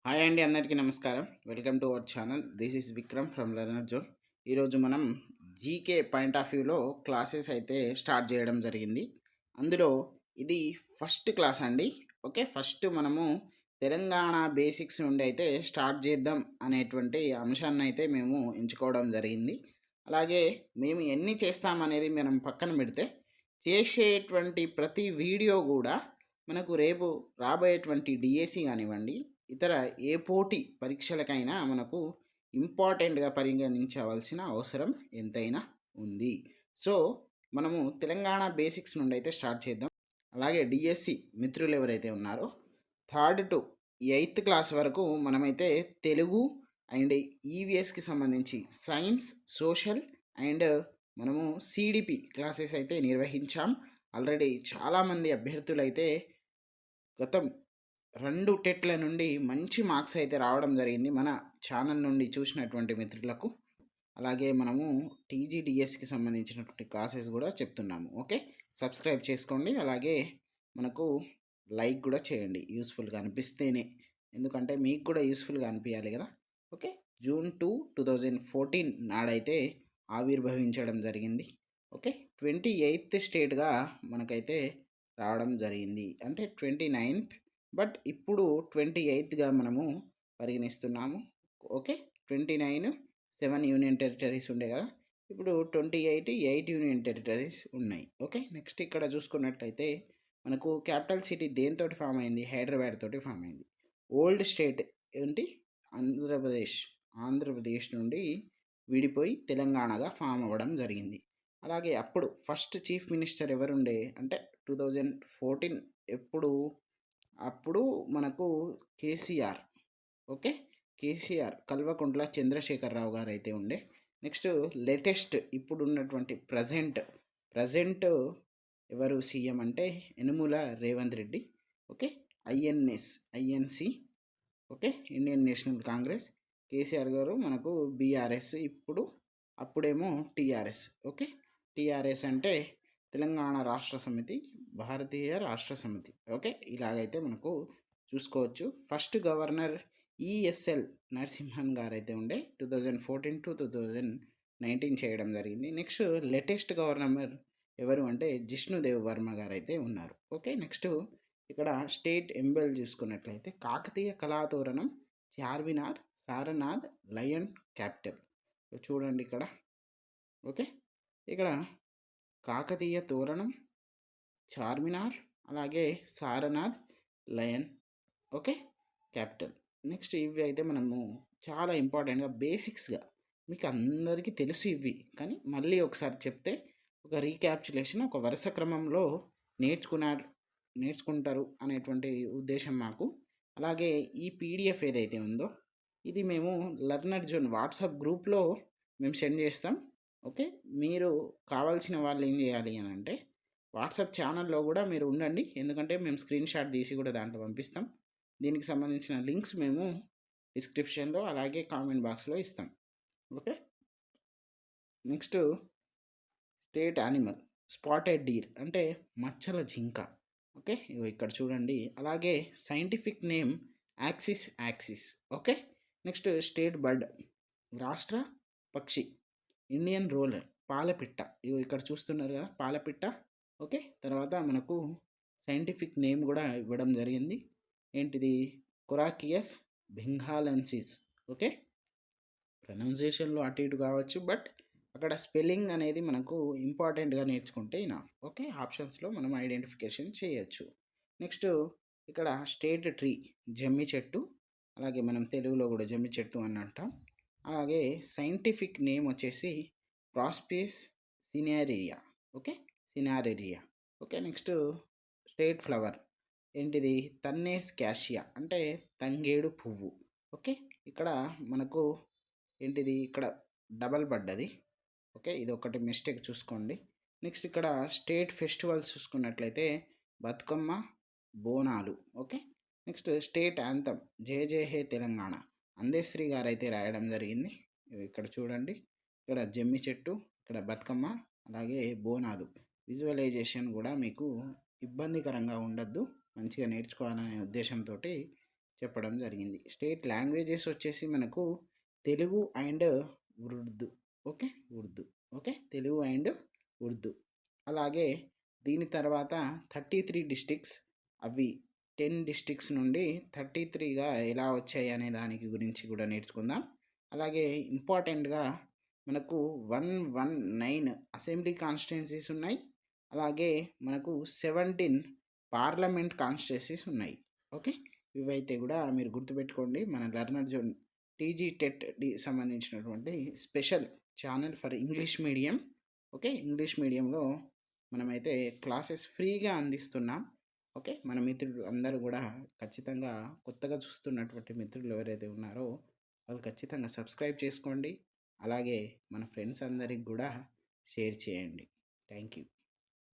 Hi అండి, అందరికీ నమస్కారం. Welcome to our channel. This is Vikram from learner zone. ఈరోజు మనం జీకే పాయింట్ ఆఫ్ వ్యూలో క్లాసెస్ అయితే స్టార్ట్ చేయడం జరిగింది. అందులో ఇది ఫస్ట్ క్లాస్ అండి. ఓకే, ఫస్ట్ మనము తెలంగాణ బేసిక్స్ నుండి అయితే స్టార్ట్ చేద్దాం అనేటువంటి అంశాన్ని అయితే మేము ఎంచుకోవడం జరిగింది. అలాగే మేము ఎన్ని చేస్తామనేది మనం పక్కన పెడితే, చేసేటువంటి ప్రతి వీడియో కూడా మనకు రేపు రాబోయేటువంటి డిఎస్సి కానివ్వండి, ఇతర ఏ పోటీ పరీక్షలకైనా మనకు ఇంపార్టెంట్గా పరిగణించవలసిన అవసరం ఎంతైనా ఉంది. సో మనము తెలంగాణ బేసిక్స్ నుండి అయితే స్టార్ట్ చేద్దాం. అలాగే డిఎస్సి మిత్రులు ఎవరైతే ఉన్నారో 3rd to 8th క్లాస్ వరకు మనమైతే తెలుగు అండ్ ఈవీఎస్కి సంబంధించి సైన్స్, సోషల్ అండ్ మనము సిడిపి క్లాసెస్ అయితే నిర్వహించాం. ఆల్రెడీ చాలామంది అభ్యర్థులు అయితే గతం 2 టెట్ల నుండి మంచి మార్క్స్ అయితే రావడం జరిగింది మన ఛానల్ నుండి చూసినటువంటి మిత్రులకు. అలాగే మనము టీజీడిఎస్కి సంబంధించినటువంటి క్లాసెస్ కూడా చెప్తున్నాము. ఓకే, సబ్స్క్రైబ్ చేసుకోండి. అలాగే మనకు లైక్ కూడా చేయండి, యూస్ఫుల్గా అనిపిస్తేనే, ఎందుకంటే మీకు కూడా యూస్ఫుల్గా అనిపించాలి కదా. ఓకే, June 2, 2014 నాడైతే ఆవిర్భవించడం జరిగింది. ఓకే, 28th స్టేట్గా మనకైతే రావడం జరిగింది, అంటే 29th, బట్ ఇప్పుడు 28గా మనము పరిగణిస్తున్నాము. ఓకే, 29 7 యూనియన్ టెరిటరీస్ ఉండే కదా, ఇప్పుడు 28 8 యూనియన్ టెరిటరీస్ ఉన్నాయి. ఓకే, నెక్స్ట్ ఇక్కడ చూసుకున్నట్లయితే మనకు క్యాపిటల్ సిటీ దేనితోటి ఫామ్ అయింది? హైదరాబాద్ తోటి ఫామ్ అయింది. ఓల్డ్ స్టేట్ ఏంటి? ఆంధ్రప్రదేశ్ నుండి విడిపోయి తెలంగాణగా ఫామ్ అవ్వడం జరిగింది. అలాగే అప్పుడు ఫస్ట్ చీఫ్ మినిస్టర్ ఎవరుండే అంటే 2014 ఎప్పుడు? అప్పుడు మనకు కేసీఆర్. ఓకే, కేసీఆర్, కల్వకుంట్ల చంద్రశేఖరరావు గారు అయితే ఉండే. నెక్స్ట్ లేటెస్ట్ ఇప్పుడు ఉన్నటువంటి ప్రజెంట్ ఎవరు సీఎం అంటే Yanamala Revanth Reddy. Okay, INC, okay, Indian national Congress. KCR గారు మనకు బీఆర్ఎస్, అప్పుడేమో టీఆర్ఎస్. ఓకే, టీఆర్ఎస్ అంటే తెలంగాణ రాష్ట్ర సమితి, భారతీయ రాష్ట్ర సమితి. ఓకే, ఇలాగైతే మనకు చూసుకోవచ్చు. ఫస్ట్ గవర్నర్ ఈఎస్ఎల్ నరసింహన్ గారు అయితే ఉండే 2014 to 2019 చేయడం జరిగింది. నెక్స్ట్ లేటెస్ట్ గవర్నర్ ఎవరు అంటే జిష్ణుదేవ్ వర్మ గారు అయితే ఉన్నారు. ఓకే, నెక్స్ట్ ఇక్కడ స్టేట్ ఎంబెల్ చూసుకున్నట్లయితే కాకతీయ కళాతోరణం, చార్మినార్, సారనాథ్, లయన్ క్యాపిటల్. చూడండి ఇక్కడ. ఓకే, ఇక్కడ కాకతీయ తోరణం, చార్మినార్, అలాగే Sarnath, lion, okay, capital. Next ఇవి అయితే మనము చాలా ఇంపార్టెంట్గా బేసిక్స్గా మీకు అందరికీ తెలుసు ఇవి, కానీ మళ్ళీ ఒకసారి చెప్తే ఒక రీక్యాప్చులేషన్, ఒక వరుస క్రమంలో నేర్చుకుంటారు అనేటువంటి ఉద్దేశం మాకు. అలాగే ఈ పీడిఎఫ్ ఏదైతే ఉందో ఇది మేము లెర్నర్ జోన్ వాట్సాప్ గ్రూప్లో మేము సెండ్ చేస్తాం. ఓకే, మీరు కావాల్సిన వాళ్ళు ఏం చేయాలి అని అంటే వాట్సాప్ ఛానల్లో కూడా మీరు ఉండండి, ఎందుకంటే మేము స్క్రీన్ షాట్ తీసి కూడా దాంట్లో పంపిస్తాం. దీనికి సంబంధించిన లింక్స్ మేము డిస్క్రిప్షన్లో అలాగే కామెంట్ బాక్స్లో ఇస్తాం. Okay, next state animal spotted deer అంటే మచ్చల జింక. ఓకే, ఇక్కడ చూడండి. అలాగే scientific name axis. Okay, next state bird రాష్ట్ర పక్షి, ఇండియన్ రోలర్ పాలపిట్ట. ఇక్కడ చూస్తున్నారు కదా, పాలపిట్ట. ఓకే, తర్వాత మనకు సైంటిఫిక్ నేమ్ కూడా ఇవ్వడం జరిగింది. ఏంటిది? కొరాకియస్ బెంగాలెన్సిస్. ఓకే, ప్రొనౌన్సియేషన్లో అటు ఇటు కావచ్చు, బట్ అక్కడ స్పెల్లింగ్ అనేది మనకు ఇంపార్టెంట్గా నేర్చుకుంటే ఇనఫ్. ఓకే, ఆప్షన్స్లో మనం ఐడెంటిఫికేషన్ చేయొచ్చు. నెక్స్ట్ ఇక్కడ స్టేట్ ట్రీ జమ్మి చెట్టు, అలాగే మనం తెలుగులో కూడా జమ్మి చెట్టు అని అంటాం. అలాగే సైంటిఫిక్ నేమ్ వచ్చేసి Prosopis cineraria. Okay, cineraria. Okay, next state flower ఏంటిది? తన్నేస్ క్యాషియా అంటే తంగేడు పువ్వు. ఓకే, ఇక్కడ మనకు ఏంటిది? ఇక్కడ డబల్ పడ్డది. ఓకే, ఇది ఒకటి మిస్టేక్ చూసుకోండి. నెక్స్ట్ ఇక్కడ స్టేట్ ఫెస్టివల్స్ చూసుకున్నట్లయితే Bathukamma, Bonalu. Okay, next state anthem Jaya Jaya He Telangana, Andesri గారు అయితే రాయడం జరిగింది. ఇక్కడ చూడండి, ఇక్కడ జమ్మి చెట్టు, ఇక్కడ బతుకమ్మ, అలాగే బోనాలు. విజువలైజేషన్ కూడా మీకు ఇబ్బందికరంగా ఉండద్దు, మంచిగా నేర్చుకోవాలనే ఉద్దేశంతో చెప్పడం జరిగింది. స్టేట్ లాంగ్వేజెస్ వచ్చేసి మనకు Telugu and Urdu. Okay. Urdu. Okay. Telugu and Urdu. అలాగే దీని తర్వాత 33 డిస్ట్రిక్ట్స్, అవి 10 డిస్ట్రిక్ట్స్ నుండి 33గా ఎలా వచ్చాయి అనే దానికి గురించి కూడా నేర్చుకుందాం. అలాగే ఇంపార్టెంట్గా మనకు 119 అసెంబ్లీ కాన్స్టిట్యున్సీస్ ఉన్నాయి. అలాగే మనకు 17 పార్లమెంట్ కాన్స్టిట్యున్సీస్ ఉన్నాయి. ఓకే. ఇవైతే కూడా మీరు గుర్తుపెట్టుకోండి. మన లెర్నర్ జోన్ టీజీ టెట్‌కి సంబంధించినటువంటి special channel for English medium. Okay. English మీడియంలో మనమైతే క్లాసెస్ ఫ్రీగా అందిస్తున్నాం. ఓకే. మన మిత్రులు అందరూ కూడా ఖచ్చితంగా కొత్తగా చూస్తున్నటువంటి మిత్రులు ఎవరైతే ఉన్నారో వాళ్ళు ఖచ్చితంగా సబ్స్క్రైబ్ చేసుకోండి. అలాగే మన ఫ్రెండ్స్ అందరికి కూడా షేర్ చేయండి. Thank you.